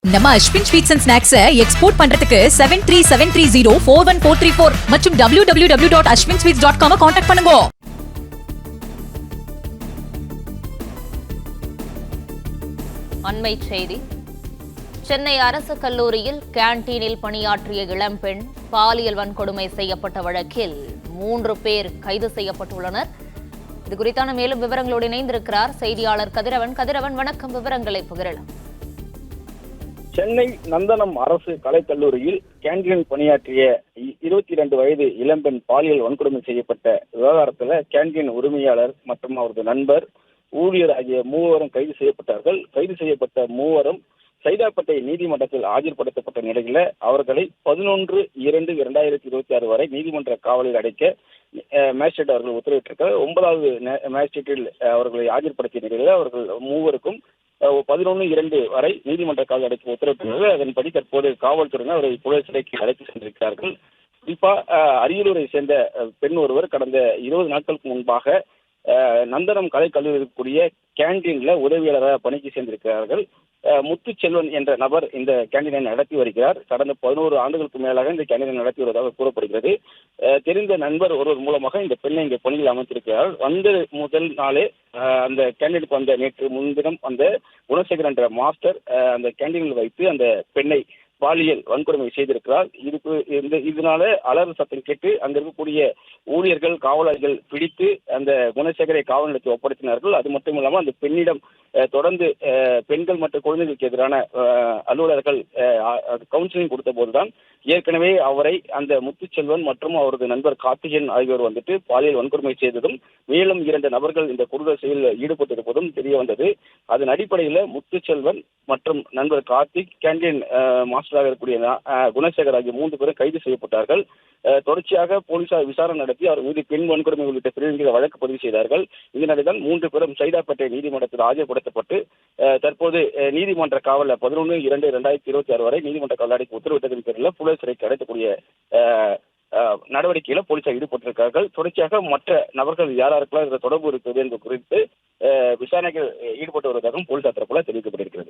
நம்ம Ashwin sweets and snacks export பண்றதுக்கு 7373041434 மற்றும் www.ashwinsweets.com கான்டாக்ட் பண்ணுங்க. அண்மை செய்தி. சென்னை அரசு கல்லூரியில் கேண்டீனில் பணியாற்றிய இளம்பெண் பாலியல் வன்கொடுமை செய்யப்பட்ட வழக்கில் 3 பேர் கைது செய்யப்பட்டுள்ளனர். இது குறித்தான மேலும் விவரங்களோடு இணைந்திருக்கிறார் செய்தியாளர் கதிரவன். கதிரவன், வணக்கம். விவரங்களை பகிரலாம். சென்னை நந்தனம் அரசு கலைக்கல்லூரியில் கேண்டீனில் பணியாற்றிய 22 வயது இளம்பெண் பாலியல் வன்கொடுமை செய்யப்பட்ட விவகாரத்தில் கேண்டீன் உரிமையாளர் மற்றும் அவரது நண்பர், ஊழியர் ஆகிய 3 கைது செய்யப்பட்டார்கள். கைது செய்யப்பட்ட 3 சைதாப்பேட்டை நீதிமன்றத்தில் ஆஜர்படுத்தப்பட்ட நிலையில் அவர்களை 11/2/2026 வரை நீதிமன்ற காவலில் அடைக்க மேஜிஸ்ட்ரேட் அவர்கள் உத்தரவிட்டிருக்கிறார். 9வது மேஜிஸ்ட்ரேட்டில் அவர்களை ஆஜர்படுத்திய நிலையில் அவர்கள் 3க்கும் 11/2 வரை நீதிமன்ற காவல் அடைக்க உத்தரவிட்டுள்ளது. அதன்படி தற்போது காவல்துறையினர் அவரை புழல் சிறைக்கு அழைத்து சென்றிருக்கிறார்கள். குறிப்பா அரியலூரை சேர்ந்த பெண் ஒருவர் கடந்த 20 நாட்களுக்கு முன்பாக நந்தனம் கலைக்கல்லூரி இருக்கக்கூடிய கேண்டீன்ல உதவியாளராக பணிக்கு சேர்ந்திருக்கிறார்கள். முத்துச்செல்வன் என்ற நபர் இந்த கேண்டீனை நடத்தி வருகிறார். கடந்த 11 ஆண்டுகளுக்கு மேலாக இந்த கேண்டீனை நடத்தி வருவதாக கூறப்படுகிறது. தெரிந்த நண்பர் ஒருவர் மூலமாக இந்த பெண்ணை இங்கே பணியில் அமைத்திருக்கிறார். வந்த முதல் நாளே அந்த கேண்டீனுக்கு வந்த நேற்று முன்தினம் அந்த குணசேகர் என்ற மாஸ்டர் அந்த கேண்டீனில் வைத்து அந்த பெண்ணை பாலியல் வன்கொடுமை செய்திருக்கிறார். இதனால அலறு சத்தம் கேட்டு அங்க இருக்கக்கூடிய ஊழியர்கள், காவலர்கள் பிடித்து அந்த குணசேகரை காவல் நிலையத்தில் ஒப்படைத்தினார்கள். அது மட்டும் இல்லாமல் அந்த பெண்ணிடம் தொடர்ந்து பெண்கள் மற்றும் குழந்தைகளுக்கு எதிரான அலுவலர்கள் கவுன்சிலிங் கொடுத்த போதுதான் ஏற்கனவே அவரை அந்த முத்துச்செல்வன் மற்றும் அவரது நண்பர் கார்த்திகேயன் ஆகியோர் வந்துட்டு பாலியல் வன்கொடுமை செய்ததும் மேலும் 2 நபர்கள் இந்த கொடூர செயலில் ஈடுபட்டிருப்பதும் தெரிய வந்தது. அதன் அடிப்படையில் முத்துச்செல்வன் மற்றும் நண்பர் கார்த்திக், கேண்டீன் மாஸ்டராக இருக்கக்கூடிய குணசேகர் ஆகிய 3 பேரும் கைது செய்யப்பட்டார்கள். தொடர்ச்சியாக போலீசார் விசாரணை நடத்தி அவர் மீது பெண் வன்கொடுமை உள்ளிட்ட பிரிவுகளில் வழக்கு பதிவு செய்தார்கள். இதனிடையில் 3 பேரும் சைதாப்பேட்டை நீதிமன்றத்தில் ஆஜர்படுத்தப்பட்டு தற்போது நீதிமன்ற காவலில் 11/2/2026 வரை நீதிமன்ற காவல் அடைக்க உத்தரவிட்டதன் பேரில் புழல் சிறைக்கு அடைக்கக்கூடிய நடவடிக்கையில போலீசார் ஈடுபட்டிருக்கிறார்கள். தொடர்ச்சியாக மற்ற நபர்கள் யாருக்கெல்லாம் இந்த தொடர்பு இருக்குது என்பது குறித்து விசாரணைகள் ஈடுபட்டு வருவதாகவும் போலீசார் தரப்புல தெரிவிக்கப்பட்டிருக்கிறது.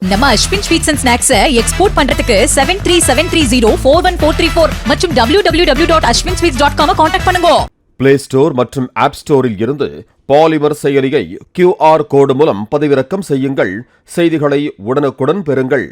நம்ம Ashwin sweets and snacks export பண்றதுக்கு 7373041434 மற்றும் www.ashwinsweets.com கான்டாக்ட் பண்ணுங்க. பிளே ஸ்டோர் மற்றும் ஆப் ஸ்டோரில் இருந்து பாலிமர் செயலியை QR கோடு மூலம் பதிவிறக்கம் செய்யுங்கள். செய்திகளை உடனுக்குடன் பெறுங்கள்.